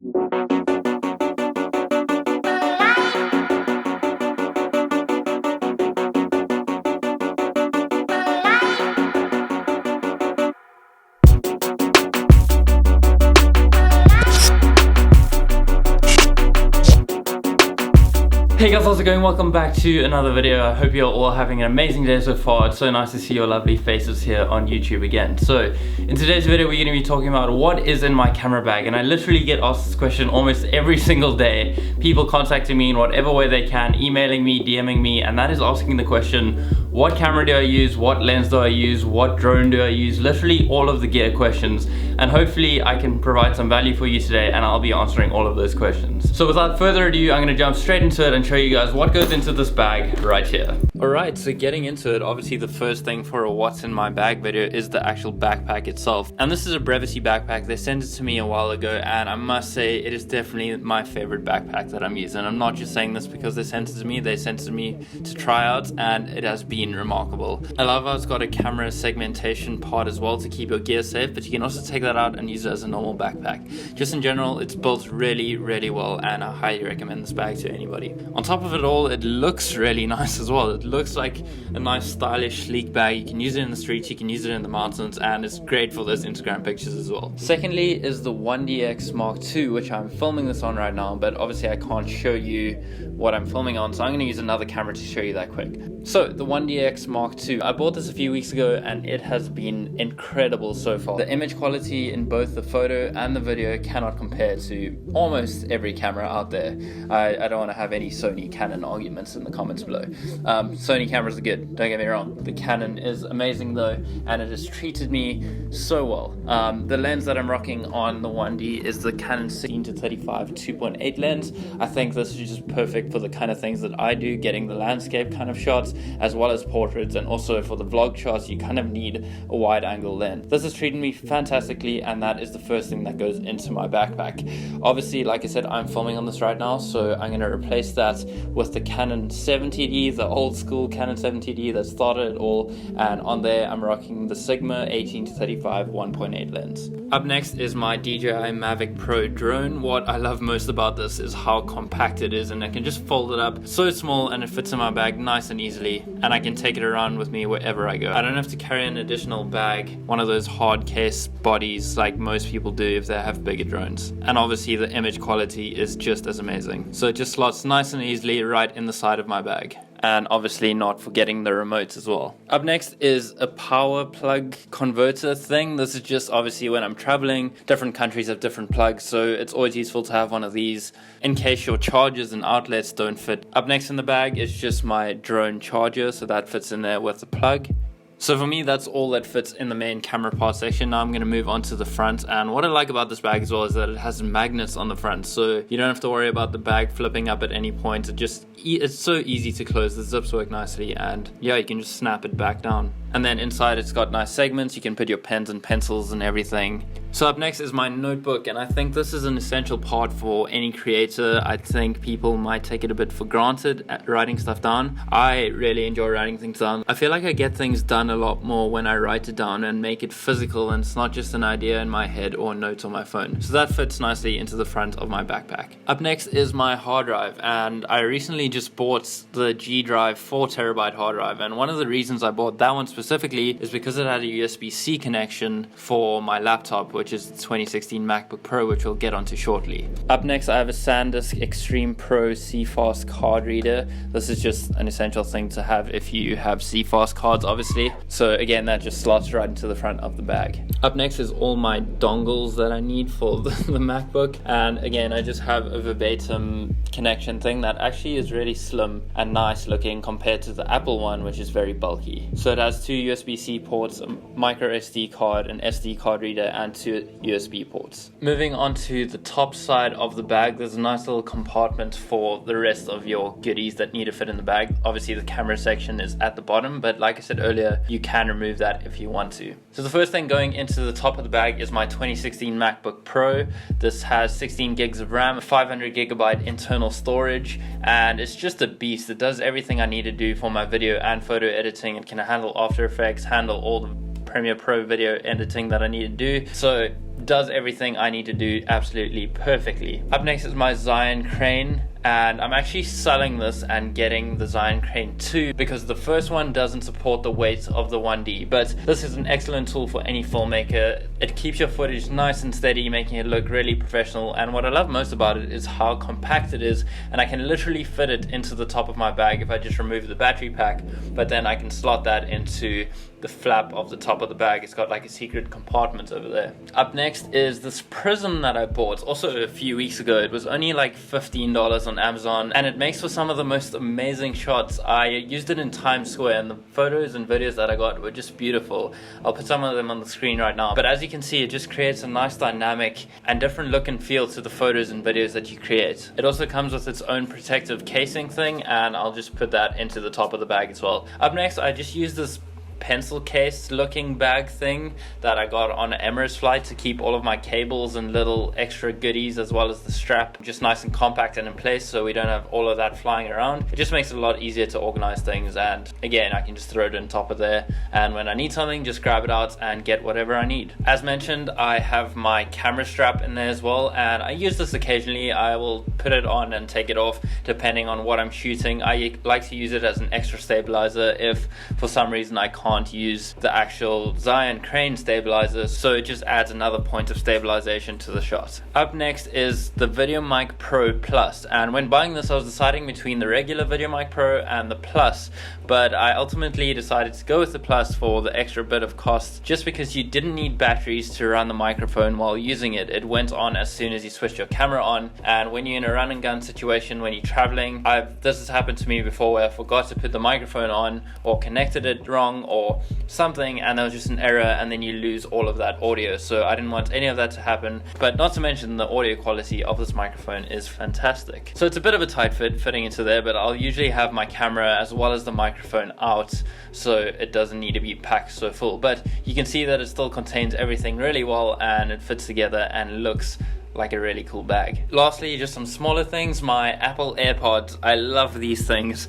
Hey guys, how's it going? Welcome back to another video. I hope you're all having an amazing day so far. It's so nice to see your lovely faces here on YouTube again. So in today's video, we're going to be talking about what is in my camera bag, and I literally get asked this question almost every single day. People contacting me in whatever way they can, emailing me, DMing me, and that is asking the question, what camera do I use? What lens do I use? What drone do I use? Literally all of the gear questions, and hopefully I can provide some value for you today, and I'll be answering all of those questions. So without further ado, I'm going to jump straight into it and show you guys what goes into this bag right here. Alright, so getting into it, obviously the first thing for a what's in my bag video is the actual backpack itself. And this is a Brevity backpack. They sent it to me a while ago, and I must say it is definitely my favorite backpack that I'm using. I'm not just saying this because they sent it to me. They sent it to me to try out, and it has been remarkable. I love how it's got a camera segmentation part as well to keep your gear safe, but you can also take that out and use it as a normal backpack. Just in general, it's built really, really well, and I highly recommend this bag to anybody. On top of it all, it looks really nice as well. It looks like a nice, stylish, sleek bag. You can use it in the streets, you can use it in the mountains, and it's great for those Instagram pictures as well. Secondly is the 1DX Mark II, which I'm filming this on right now, but obviously I can't show you what I'm filming on, so I'm going to use another camera to show you that quick. So the 1DX Mark II, I bought this a few weeks ago, and it has been incredible so far. The image quality in both the photo and the video cannot compare to almost every camera out there. I don't want to have any Sony Canon arguments in the comments below. Sony cameras are good, don't get me wrong. The Canon is amazing though, and it has treated me so well. The lens that I'm rocking on the 1D is the Canon 16-35 2.8 lens. I think this is just perfect for the kind of things that I do, getting the landscape kind of shots as well as portraits, and also for the vlog shots you kind of need a wide angle lens. This has treated me fantastically, and that is the first thing that goes into my backpack. Obviously, like I said, I'm filming on this right now, so I'm going to replace that with the Canon 70D, the old school Canon 70D that started it all, and on there I'm rocking the Sigma 18-35 1.8 lens. Up next is my DJI Mavic Pro drone. What I love most about this is how compact it is, and I can just fold it up so small and it fits in my bag nice and easily, and I can take it around with me wherever I go. I don't have to carry an additional bag, one of those hard case bodies like most people do if they have bigger drones. And obviously the image quality is just as amazing. So it just slots nice and easily right in the side of my bag. And obviously not forgetting the remotes as well. Up next is a power plug converter thing. This is just obviously when I'm traveling, different countries have different plugs, so it's always useful to have one of these in case your chargers and outlets don't fit. Up next in the bag is just my drone charger, so that fits in there with the plug. So for me, that's all that fits in the main camera part section. Now I'm going to move on to the front, and what I like about this bag as well is that it has magnets on the front, so you don't have to worry about the bag flipping up at any point. It's so easy to close. The zips work nicely, and yeah, you can just snap it back down. And then inside it's got nice segments. You can put your pens and pencils and everything. So up next is my notebook, and I think this is an essential part for any creator. I think people might take it a bit for granted at writing stuff down. I really enjoy writing things down. I feel like I get things done a lot more when I write it down and make it physical, and it's not just an idea in my head or notes on my phone. So that fits nicely into the front of my backpack. Up next is my hard drive, and I recently just bought the G Drive 4TB hard drive, and one of the reasons I bought that one specifically is because it had a USB-C connection for my laptop, which is the 2016 MacBook Pro, which we'll get onto shortly. Up next I have a SanDisk Extreme Pro CFast card reader. This is just an essential thing to have if you have CFast cards, obviously. So again, that just slots right into the front of the bag. Up next is all my dongles that I need for the MacBook, and again I just have a verbatim connection thing that actually is really slim and nice looking compared to the Apple one, which is very bulky. So it has two USB-C ports, a micro SD card, an SD card reader, and two USB ports. Moving on to the top side of the bag, there's a nice little compartment for the rest of your goodies that need to fit in the bag. Obviously the camera section is at the bottom, but like I said earlier, you can remove that if you want to. So the first thing going into the top of the bag is my 2016 MacBook Pro. This has 16 gigs of RAM, 500 gigabyte internal storage, and it's just a beast. It does everything I need to do for my video and photo editing. It can handle After Effects, handle all the Premiere Pro video editing that I need to do. So does everything I need to do absolutely perfectly. Up next is my Zion crane, and I'm actually selling this and getting the Zion Crane 2 because the first one doesn't support the weight of the 1D, but this is an excellent tool for any filmmaker. It keeps your footage nice and steady, making it look really professional, and what I love most about it is how compact it is, and I can literally fit it into the top of my bag if I just remove the battery pack, but then I can slot that into the flap of the top of the bag. It's got like a secret compartment over there. Up next is this prism that I bought also a few weeks ago. It was only like $15 on Amazon, and it makes for some of the most amazing shots. I used it in Times Square, and the photos and videos that I got were just beautiful. I'll put some of them on the screen right now, but as you can see, it just creates a nice dynamic and different look and feel to the photos and videos that you create. It also comes with its own protective casing thing, and I'll just put that into the top of the bag as well. Up next, I just used this pencil case looking bag thing that I got on an Emirates flight to keep all of my cables and little extra goodies, as well as the strap, just nice and compact and in place so we don't have all of that flying around. It just makes it a lot easier to organize things, and again, I can just throw it on top of there, and when I need something, just grab it out and get whatever I need. As mentioned, I have my camera strap in there as well, and I use this occasionally. I will put it on and take it off depending on what I'm shooting. I like to use it as an extra stabilizer if for some reason I can't use the actual Zion crane stabilizer, so it just adds another point of stabilization to the shot. Up next is the VideoMic Pro Plus, and when buying this I was deciding between the regular VideoMic Pro and the Plus, but I ultimately decided to go with the Plus for the extra bit of cost, just because you didn't need batteries to run the microphone while using it. It went on as soon as you switched your camera on, and when you're in a run and gun situation, when you're traveling, this has happened to me before where I forgot to put the microphone on or connected it wrong or something, and there was just an error, and then you lose all of that audio. So I didn't want any of that to happen, but not to mention the audio quality of this microphone is fantastic. So it's a bit of a tight fit fitting into there, but I'll usually have my camera as well as the microphone out, so it doesn't need to be packed so full, but you can see that it still contains everything really well, and it fits together and looks like a really cool bag. Lastly, just some smaller things, my Apple AirPods. I love these things.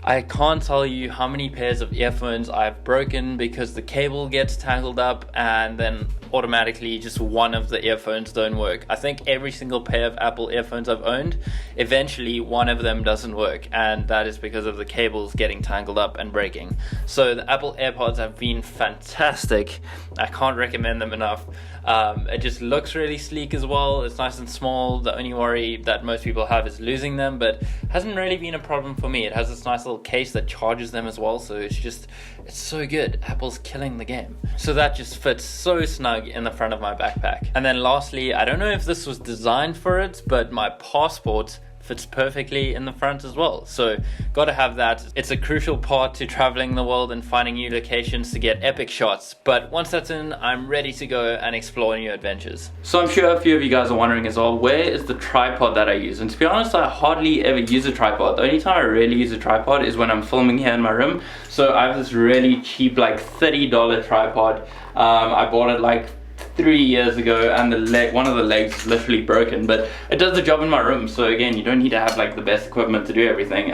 I can't tell you how many pairs of earphones I've broken because the cable gets tangled up and then automatically just one of the earphones don't work. I think every single pair of Apple earphones I've owned, eventually one of them doesn't work, and that is because of the cables getting tangled up and breaking. So the Apple AirPods have been fantastic. I can't recommend them enough. It just looks really sleek as well. It's nice and small. The only worry that most people have is losing them, but hasn't really been a problem for me. It has this nice little case that charges them as well, so it's so good. Apple's killing the game. So that just fits so snug in the front of my backpack. And then lastly, I don't know if this was designed for it, but my passport fits perfectly in the front as well, so gotta have that. It's a crucial part to traveling the world and finding new locations to get epic shots, but once that's in, I'm ready to go and explore new adventures. So I'm sure a few of you guys are wondering as well, where is the tripod that I use? And to be honest, I hardly ever use a tripod. The only time I really use a tripod is when I'm filming here in my room. So I have this really cheap, like $30 tripod. I bought it like 3 years ago, and one of the legs is literally broken, but it does the job in my room. So again, you don't need to have like the best equipment to do everything.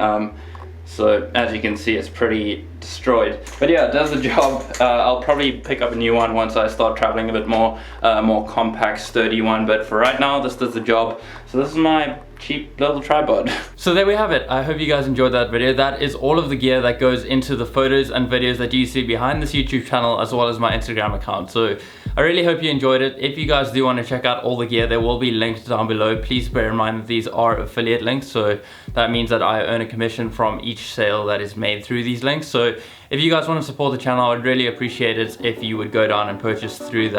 So as you can see, it's pretty destroyed, but yeah, it does the job. I'll probably pick up a new one once I start traveling a bit more, more compact, sturdy one, but for right now, this does the job. So this is my cheap little tripod. So there we have it. I hope you guys enjoyed that video. That is all of the gear that goes into the photos and videos that you see behind this YouTube channel, as well as my Instagram account. So I really hope you enjoyed it. If you guys do want to check out all the gear, there will be linked down below. Please bear in mind that these are affiliate links, so that means that I earn a commission from each sale that is made through these links. So if you guys want to support the channel, I'd really appreciate it if you would go down and purchase through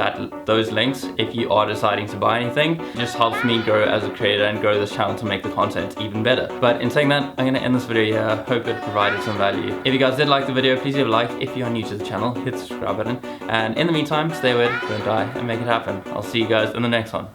those links if you are deciding to buy anything. It just helps me grow as a creator and grow this channel to make the content even better. But in saying that, I'm going to end this video here. I hope it provided some value. If you guys did like the video, please leave a like. If you are new to the channel, hit the subscribe button. And in the meantime, stay away, don't die, and make it happen. I'll see you guys in the next one.